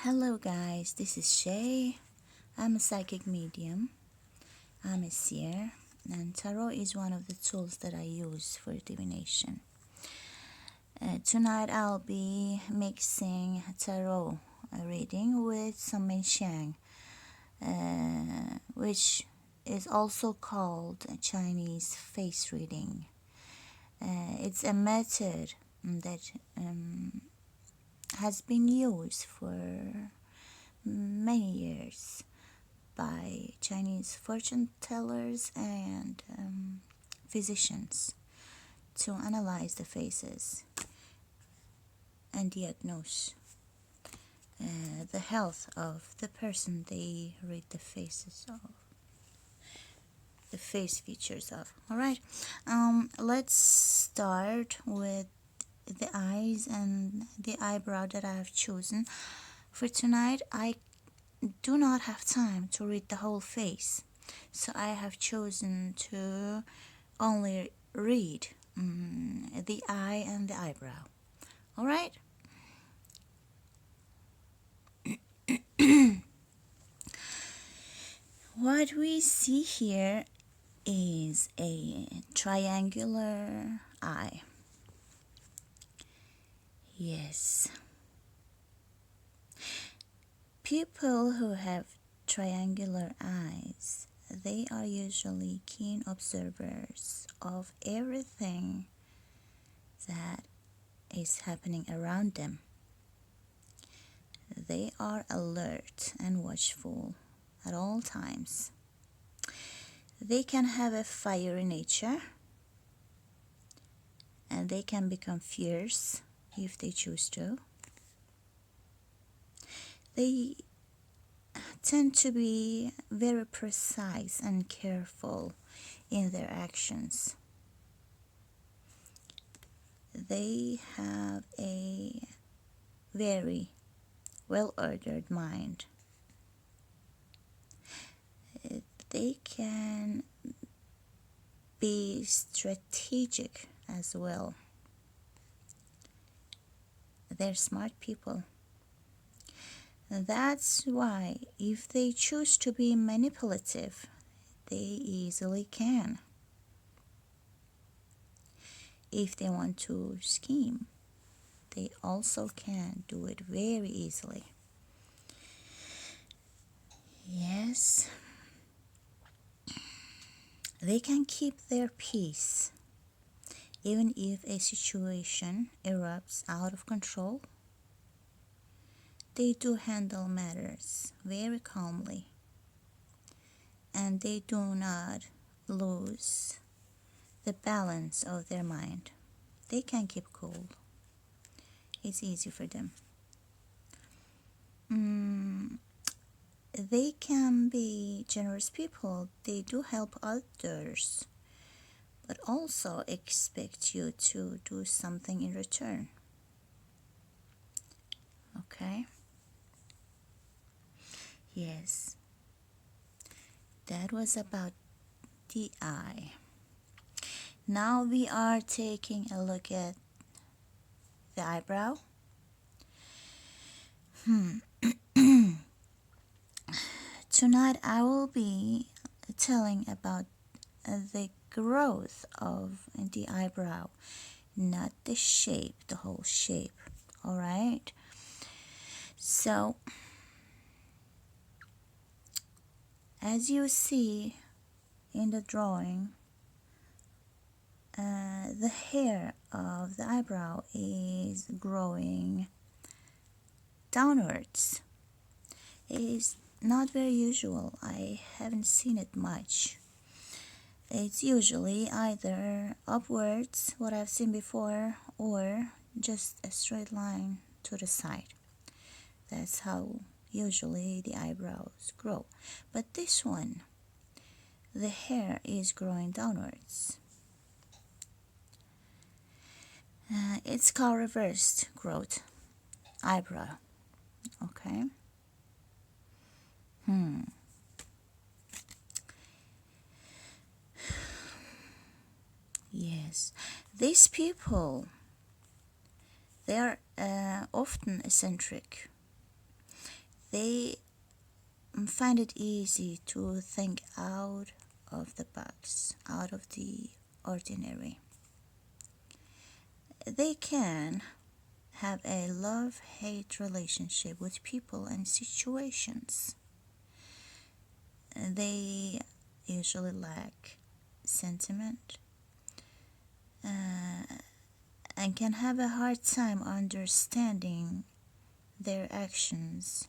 Hello guys, this is Shay. I'm a psychic medium. I'm a seer, and tarot is one of the tools that I use for divination. Tonight I'll be mixing tarot reading with some xiang, which is also called Chinese face reading. It's a method that has been used for many years by Chinese fortune tellers and physicians to analyze the faces and diagnose the health of the person they read the faces of, the face features of. All right, let's start with the eyes and the eyebrow that I have chosen for tonight. I do not have time to read the whole face, so I have chosen to only read the eye and the eyebrow. All right. What we see here is a triangular eye. Yes. People who have triangular eyes, they are usually keen observers of everything that is happening around them. They are alert and watchful at all times. They can have a fiery nature, and they can become fierce if they choose to. They tend to be very precise and careful in their actions. They have a very well-ordered mind. They can be strategic as well. They're smart people. That's why if they choose to be manipulative, they easily can. If they want to scheme, they also can do it very easily. Yes. They can keep their peace even if a situation erupts out of control. They do handle matters very calmly, and they do not lose the balance of their mind. They can keep cool. It's easy for them. They can be generous people. They do help others, but also expect you to do something in return. Okay? Yes. That was about the eye. Now we are taking a look at the eyebrow. Tonight I will be telling about the growth of the eyebrow, not the shape, the whole shape. All right. So, as you see in the drawing, the hair of the eyebrow is growing downwards. It is not very usual. I haven't seen it much. It's usually either upwards, what I've seen before, or just a straight line to the side. That's how usually the eyebrows grow. But this one, the hair is growing downwards. It's called reversed growth eyebrow. Okay. Yes, these people, they are often eccentric. They find it easy to think out of the box, out of the ordinary. They can have a love-hate relationship with people and situations. They usually lack sentiment and can have a hard time understanding their actions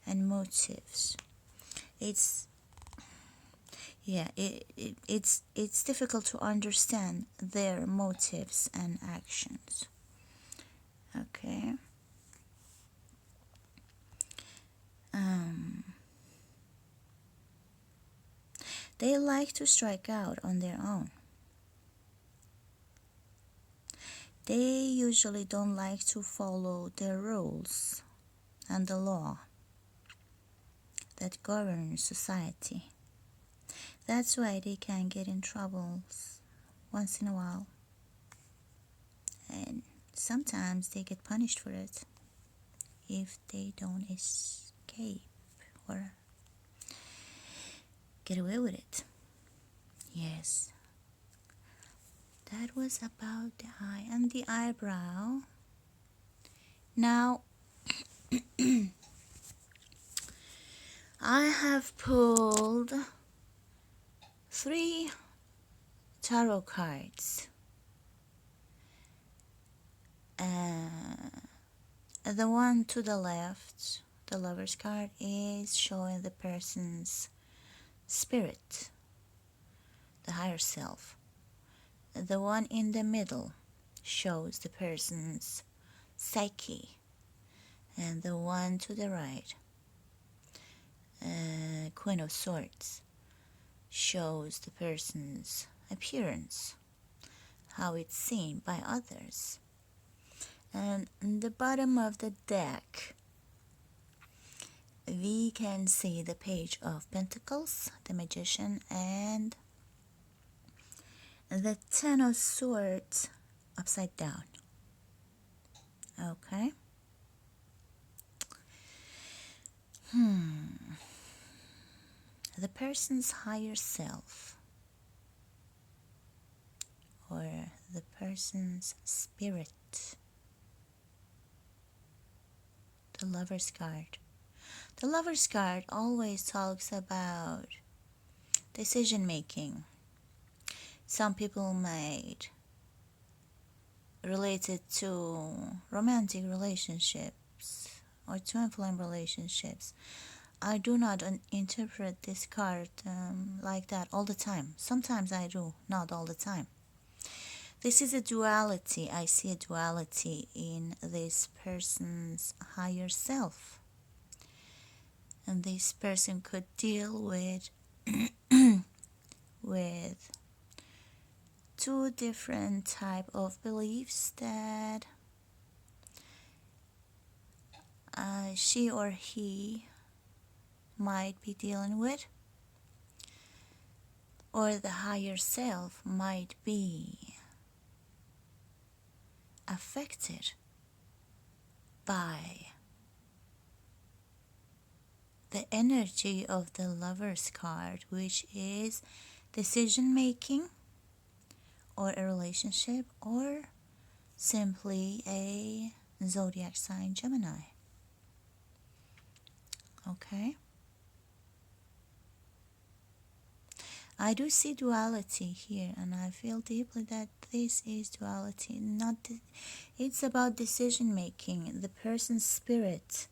and motives. It's it's difficult to understand their motives and actions. Okay. They like to strike out on their own. They usually don't like to follow the rules and the law that govern society. That's why they can get in troubles once in a while. And sometimes they get punished for it if they don't escape or get away with it. Yes. That was about the eye and the eyebrow. Now, I have pulled 3 tarot cards. The one to the left, the Lover's card, is showing the person's spirit, the higher self. The one in the middle shows the person's psyche. And the one to the right, Queen of Swords, shows the person's appearance, how it's seen by others. And in the bottom of the deck, we can see the Page of Pentacles, the Magician, and the Ten of Swords upside down. Okay. The person's higher self, or the person's spirit. The Lover's card. The Lover's card always talks about decision making. Some people might relate it to romantic relationships or twin flame relationships. I do not interpret this card like that all the time. Sometimes I do, not all the time. This is a duality. I see a duality in this person's higher self. And this person could deal with with 2 different type of beliefs that she or he might be dealing with, or the higher self might be affected by the energy of the Lover's card, which is decision making, or a relationship, or simply a zodiac sign Gemini. Okay? I do see duality here, and I feel deeply that this is duality. It's about decision making. The person's spirit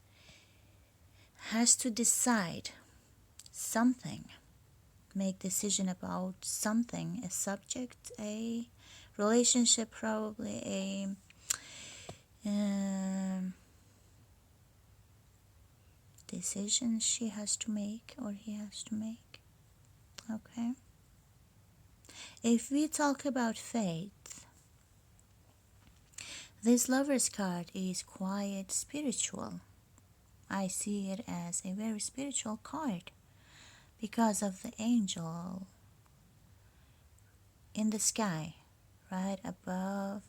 has to decide something, make decision about something, a subject, a relationship, probably a decision she has to make or he has to make. Okay. If we talk about faith, this Lover's card is quite spiritual. I see it as a very spiritual card because of the angel in the sky, right above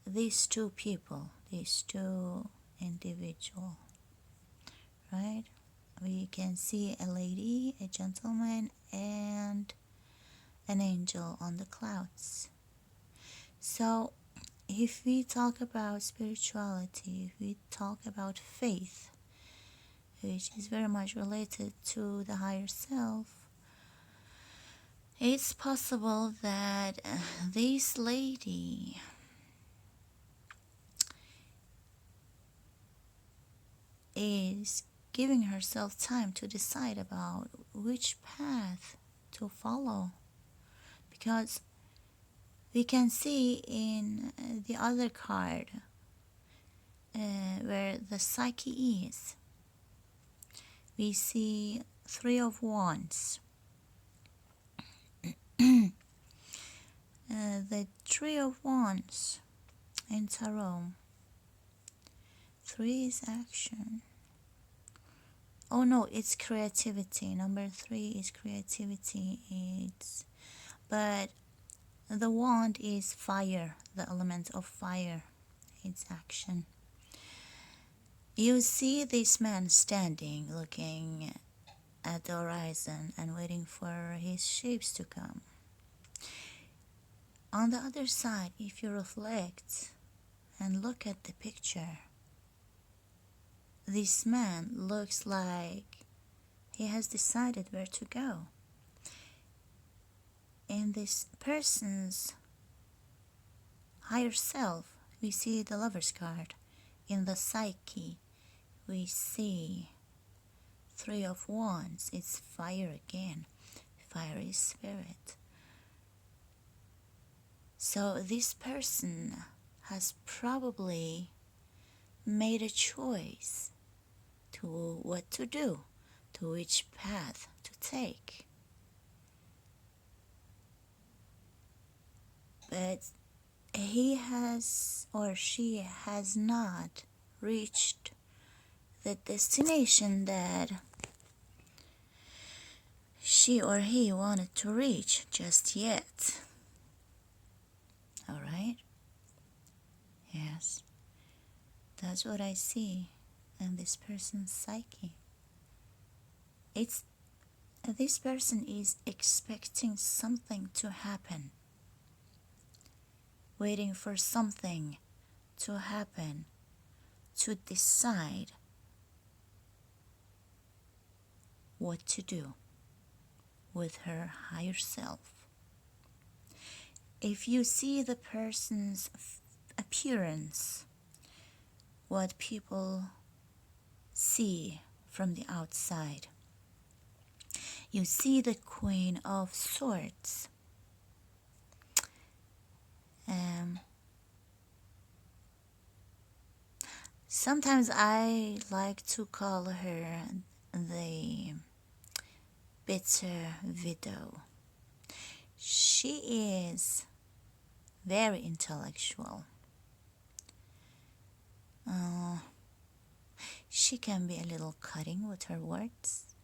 these 2 people, these 2 individuals. right? We can see a lady, a gentleman, and an angel on the clouds. So, if we talk about spirituality, if we talk about faith, which is very much related to the higher self, it's possible that this lady is giving herself time to decide about which path to follow, because we can see in the other card where the psyche is, we see Three of Wands. The Three of Wands in Tarot. 3 is action. Oh no, it's creativity. Number 3 is creativity. But the wand is fire, the element of fire. It's action. You see this man standing, looking at the horizon and waiting for his ships to come. On the other side, if you reflect and look at the picture, this man looks like he has decided where to go. In this person's higher self, we see the Lover's card. In the psyche, we see Three of Wands. It's fire again. Fire is spirit. So this person has probably made a choice to what to do, to which path to take. But he has or she has not reached the destination that she or he wanted to reach just yet. Alright? Yes. That's what I see in this person's psyche. This person is expecting something to happen, waiting for something to happen to decide what to do with her higher self. If you see the person's appearance, what people see from the outside, you see the Queen of Swords. Sometimes I like to call her the bitter widow. She is very intellectual. She can be a little cutting with her words.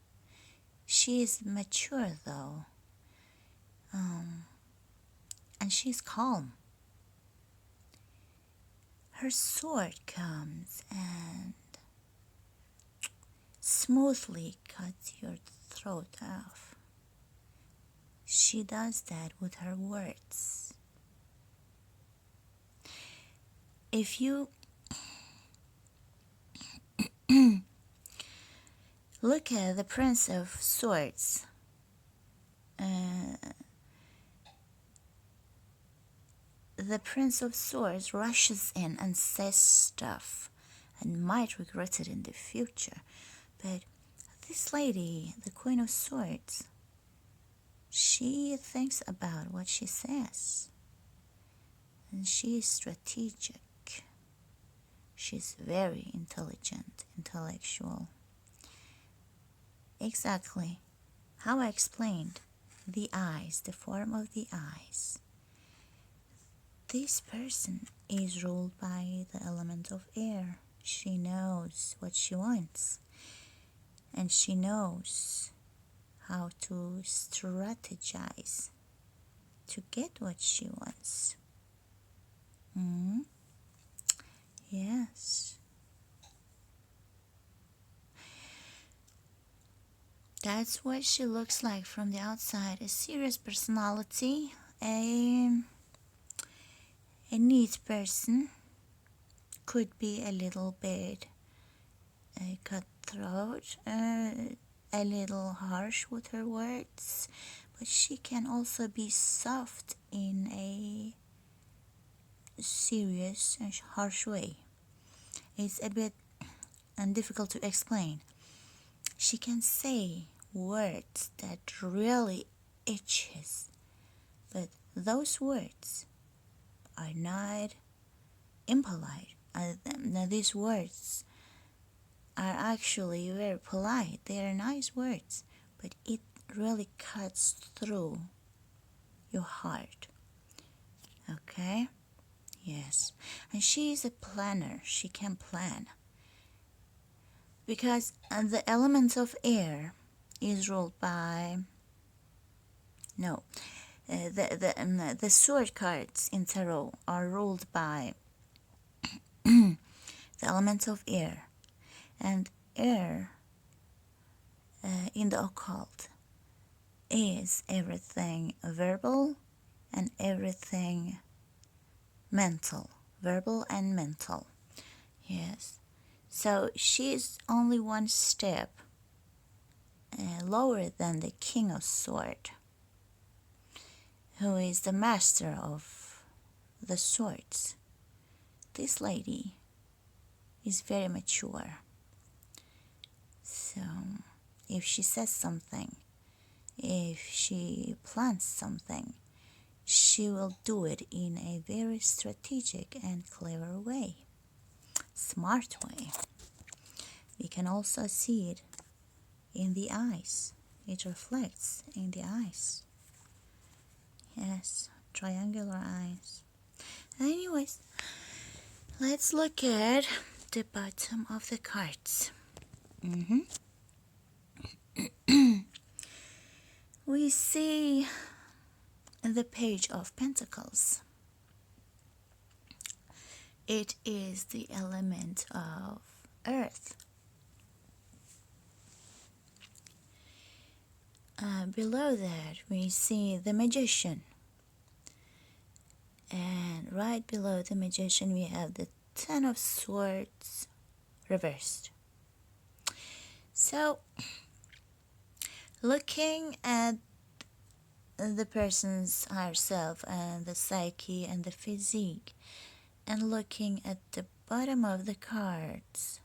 She is mature though, and she's calm. Her sword comes and smoothly cuts your throat off. She does that with her words. If you look at the Prince of Swords, the Prince of Swords rushes in and says stuff and might regret it in the future. But this lady, the Queen of Swords, she thinks about what she says. And she is strategic. She's very intelligent, intellectual. Exactly how I explained the eyes, the form of the eyes. This person is ruled by the element of air. She knows what she wants, and she knows how to strategize to get what she wants. Yes. That's what she looks like from the outside. A serious personality, a neat person, could be a little bit cutthroat, a little harsh with her words, but she can also be soft in a serious and harsh way. It's a bit difficult to explain. She can say words that really itches, but those words are not impolite. Now these words are actually very polite. They are nice words, but it really cuts through your heart. Okay? Yes. And she is a planner. She can plan. Because the element of air is ruled by... No. The sword cards in tarot are ruled by the element of air. And air in the occult is everything verbal and everything mental. Verbal and mental. Yes. So she's only one step lower than the King of Swords, who is the master of the swords. This lady is very mature. So if she says something, if she plans something, she will do it in a very strategic and clever way, smart way. We can also see it in the eyes. It reflects in the eyes. Yes, triangular eyes. Anyways, let's look at the bottom of the cards. We see the Page of Pentacles. It is the element of earth. Below that we see the Magician, and right below the Magician we have the Ten of Swords reversed. So looking at the person's higher self and the psyche and the physique, and looking at the bottom of the cards,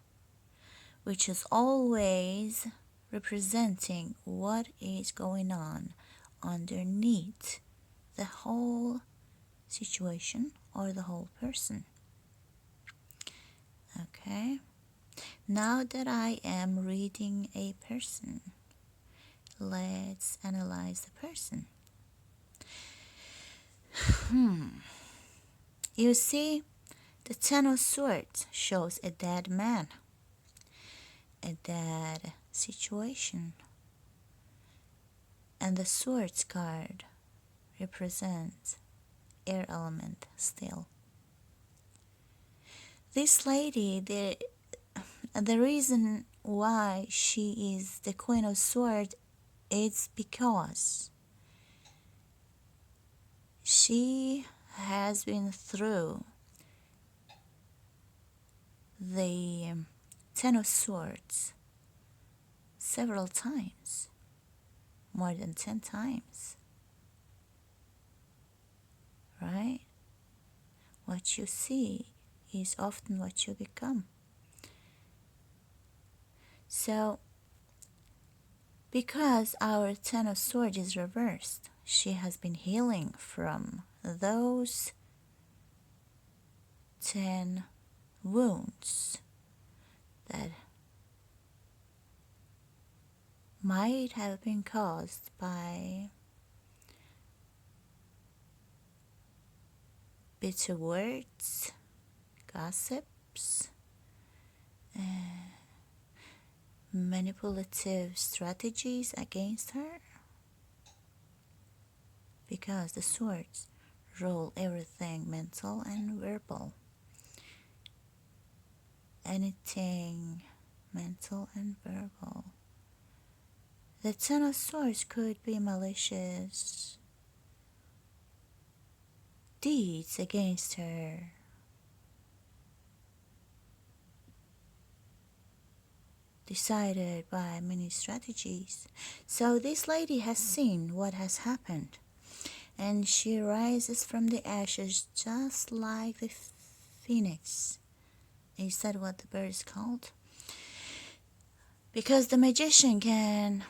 which is always representing what is going on underneath the whole situation or the whole person. Okay, now that I am reading a person, let's analyze the person. You see, the Ten of Swords shows a dead man, a dead situation, and the Swords card represents air element still. This lady, the reason why she is the Queen of Swords is because she has been through the Ten of Swords several times, more than 10 times, right? What you see is often what you become. So, because our Ten of Swords is reversed, she has been healing from those 10 wounds that might have been caused by bitter words, gossips, manipulative strategies against her, because the swords rule everything mental and verbal. Anything mental and verbal The Ten of Swords could be malicious deeds against her. Decided by many strategies. So this lady has seen what has happened, and she rises from the ashes just like the phoenix. Is that what the bird is called? Because the magician can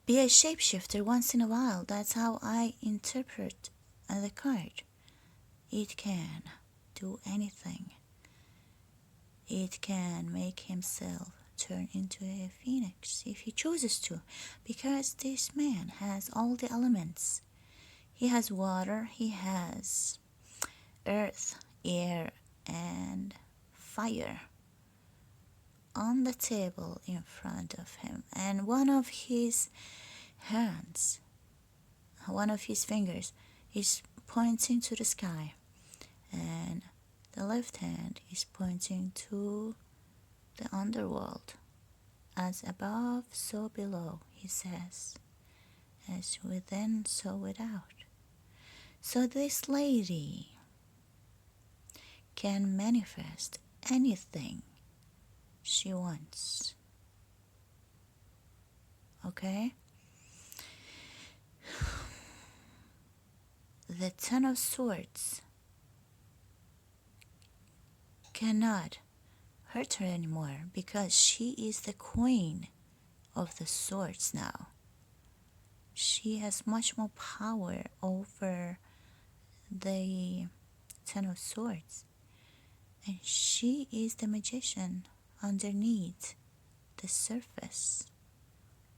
be a shapeshifter once in a while. That's how I interpret the card. It can do anything. It can make himself turn into a phoenix if he chooses to, because this man has all the elements. He has water, he has earth, air, and fire on the table in front of him, and one of his hands, one of his fingers is pointing to the sky, and the left hand is pointing to the underworld. As above, so below, he says. As within, so without. So this lady can manifest anything she wants. Okay? The Ten of Swords cannot hurt her anymore because she is the queen of the swords now. She has much more power over the Ten of Swords, and she is the magician underneath the surface.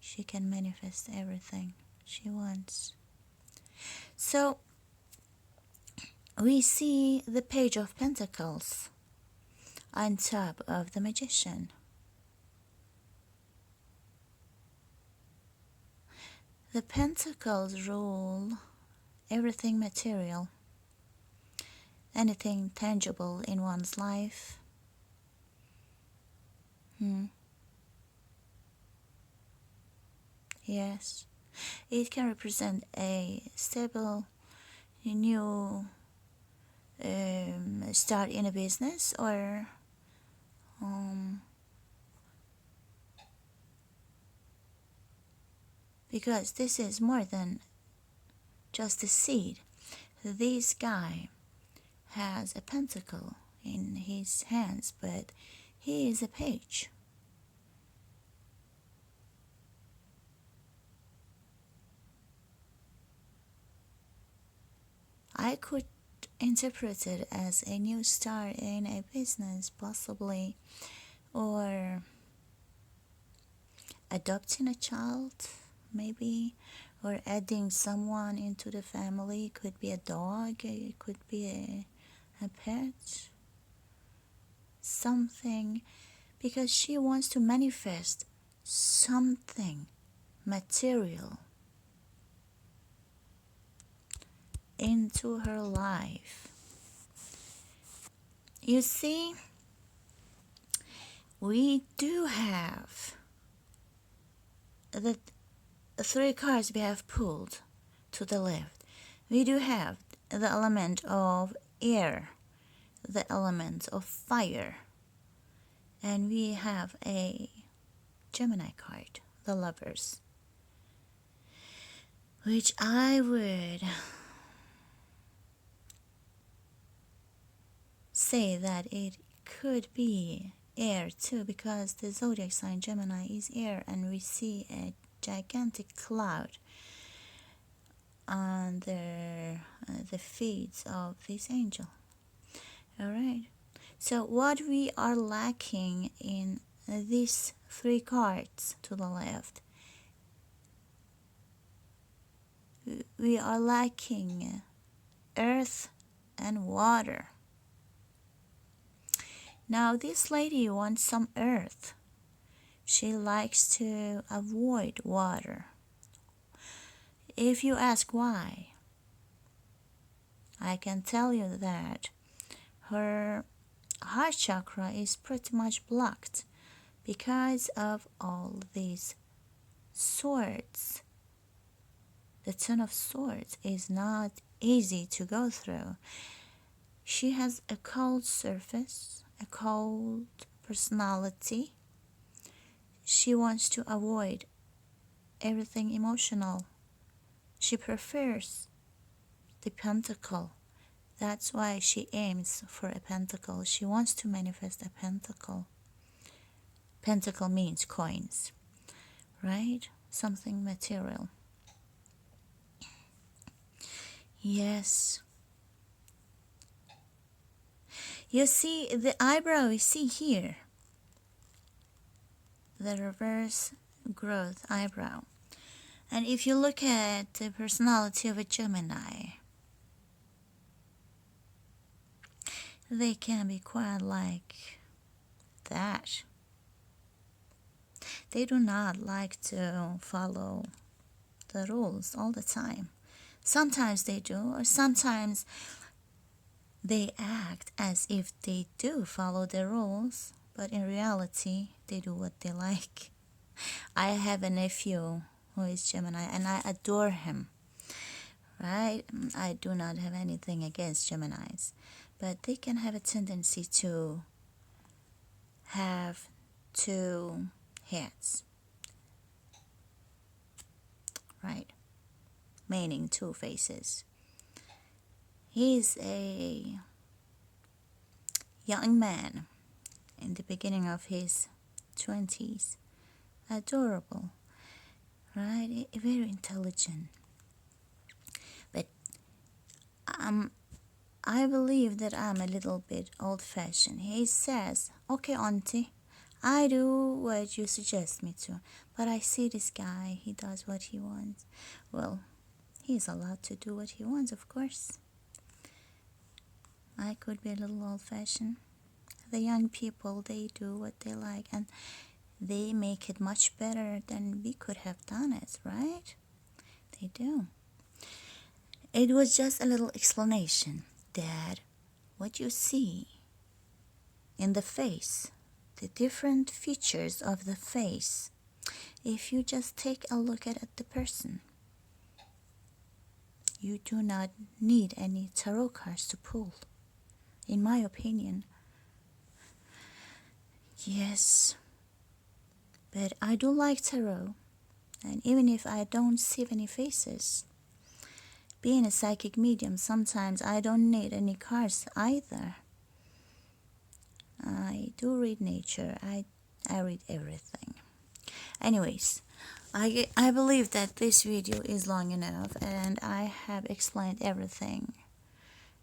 She can manifest everything she wants. So we see the Page of Pentacles on top of the magician. The pentacles rule everything material, anything tangible in one's life. Yes, it can represent a stable, new start in a business, or because this is more than just a seed. This guy has a pentacle in his hands, but he is a page. I could interpret it as a new start in a business, possibly, or adopting a child, maybe, or adding someone into the family. It could be a dog, it could be a pet, something, because she wants to manifest something material into her life. You see, we do have the three cards we have pulled to the left. We do have the element of air, the element of fire, and we have a Gemini card, the Lovers, which I would say that it could be air too, because the zodiac sign Gemini is air, and we see a gigantic cloud under the feet of this angel. Alright, so what we are lacking in these three cards to the left, we are lacking earth and water. Now this lady wants some earth. She likes to avoid water. If you ask why, I can tell you that her heart chakra is pretty much blocked because of all these swords. The Ten of Swords is not easy to go through. She has a cold surface, a cold personality. She wants to avoid everything emotional. She prefers the pentacle. That's why she aims for a pentacle. She wants to manifest a pentacle. Pentacle means coins, right? Something material. Yes. You see the eyebrow you see here. The reverse growth eyebrow. And if you look at the personality of a Gemini, they can be quite like that. They do not like to follow the rules all the time. Sometimes they do, or sometimes they act as if they do follow the rules, but in reality, they do what they like. I have a nephew who is Gemini, and I adore him, right? I do not have anything against Geminis, but they can have a tendency to have two heads, right? Meaning two faces. He's a young man in the beginning of his 20s. Adorable, right? Very intelligent. But I believe that I'm a little bit old-fashioned. He says, okay, auntie, I do what you suggest me to, but I see this guy, he does what he wants. Well, he's allowed to do what he wants, of course. I could be a little old-fashioned. The young people, they do what they like, and they make it much better than we could have done it, right? They do. It was just a little explanation that what you see in the face, the different features of the face, if you just take a look at the person, you do not need any tarot cards to pull, in my opinion. Yes, but I do like tarot, and even if I don't see any faces, being a psychic medium, sometimes I don't need any cards either. I do read nature. I read everything. Anyways, I believe that this video is long enough, and I have explained everything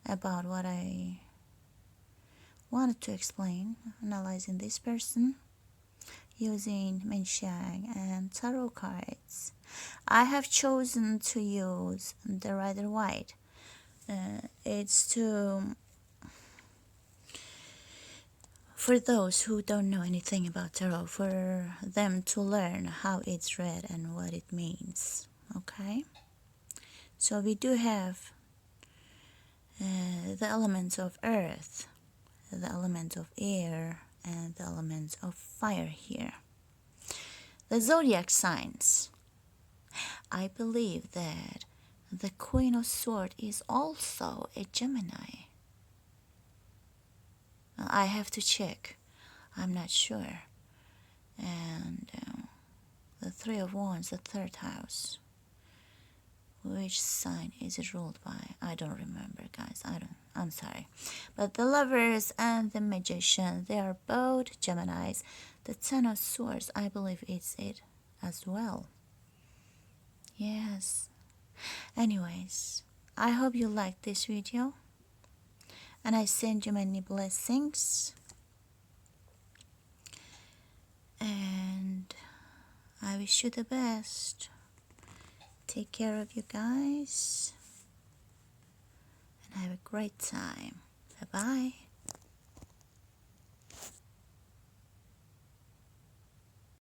about what I wanted to explain, analyzing this person using mian, xiang, and tarot cards. I have chosen to use the Rider White. It's for those who don't know anything about tarot, for them to learn how it's read and what it means. Okay? So we do have the elements of earth, the element of air, and the element of fire here. The zodiac signs. I believe that the Queen of Swords is also a Gemini. I have to check. I'm not sure. And the Three of Wands, the third house. Which sign is it ruled by? I don't remember, guys. I'm sorry. But the Lovers and the Magician, they are both Geminis. The Ten of Swords, I believe it's it as well. Yes. Anyways, I hope you liked this video. And I send you many blessings. And I wish you the best. Take care of you guys. And have a great time. Bye-bye.